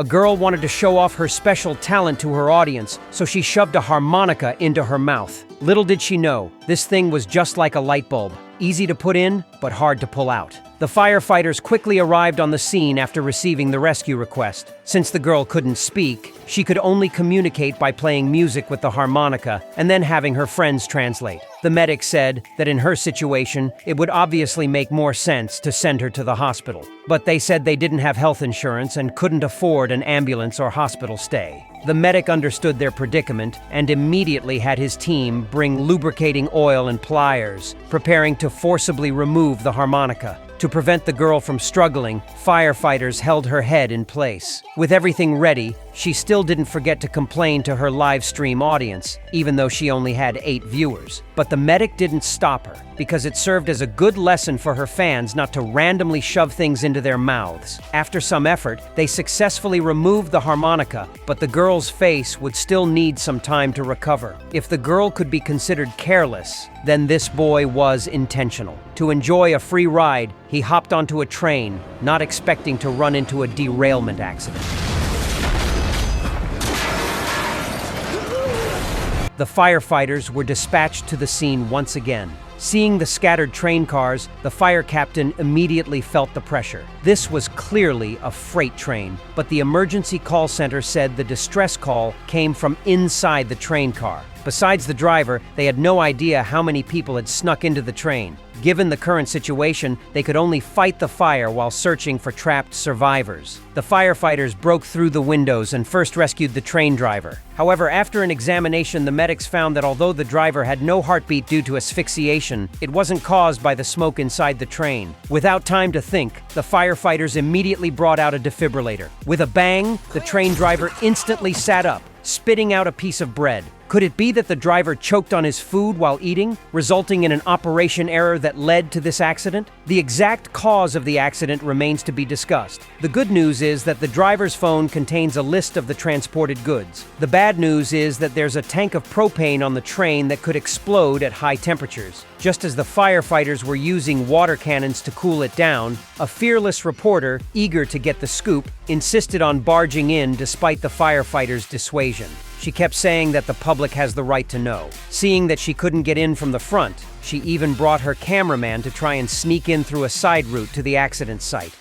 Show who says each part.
Speaker 1: A girl wanted to show off her special talent to her audience, so she shoved a harmonica into her mouth. Little did she know, this thing was just like a light bulb. Easy to put in, but hard to pull out. The firefighters quickly arrived on the scene after receiving the rescue request. Since the girl couldn't speak, she could only communicate by playing music with the harmonica and then having her friends translate. The medic said that in her situation, it would obviously make more sense to send her to the hospital. But they said they didn't have health insurance and couldn't afford an ambulance or hospital stay. The medic understood their predicament and immediately had his team bring lubricating oil and pliers, preparing to forcibly remove the harmonica. To prevent the girl from struggling, firefighters held her head in place. With everything ready, she still didn't forget to complain to her live stream audience, even though she only had 8 viewers. But the medic didn't stop her, because it served as a good lesson for her fans not to randomly shove things into their mouths. After some effort, they successfully removed the harmonica, but the girl's face would still need some time to recover. If the girl could be considered careless, then this boy was intentional. To enjoy a free ride, he hopped onto a train, not expecting to run into a derailment accident. The firefighters were dispatched to the scene once again. Seeing the scattered train cars, the fire captain immediately felt the pressure. This was clearly a freight train, but the emergency call center said the distress call came from inside the train car. Besides the driver, they had no idea how many people had snuck into the train. Given the current situation, they could only fight the fire while searching for trapped survivors. The firefighters broke through the windows and first rescued the train driver. However, after an examination, the medics found that although the driver had no heartbeat due to asphyxiation, it wasn't caused by the smoke inside the train. Without time to think, the firefighters immediately brought out a defibrillator. With a bang, the train driver instantly sat up, spitting out a piece of bread. Could it be that the driver choked on his food while eating, resulting in an operation error that led to this accident? The exact cause of the accident remains to be discussed. The good news is that the driver's phone contains a list of the transported goods. The bad news is that there's a tank of propane on the train that could explode at high temperatures. Just as the firefighters were using water cannons to cool it down, a fearless reporter, eager to get the scoop, insisted on barging in despite the firefighters' dissuasion. She kept saying that the public has the right to know. Seeing that she couldn't get in from the front, she even brought her cameraman to try and sneak in through a side route to the accident site.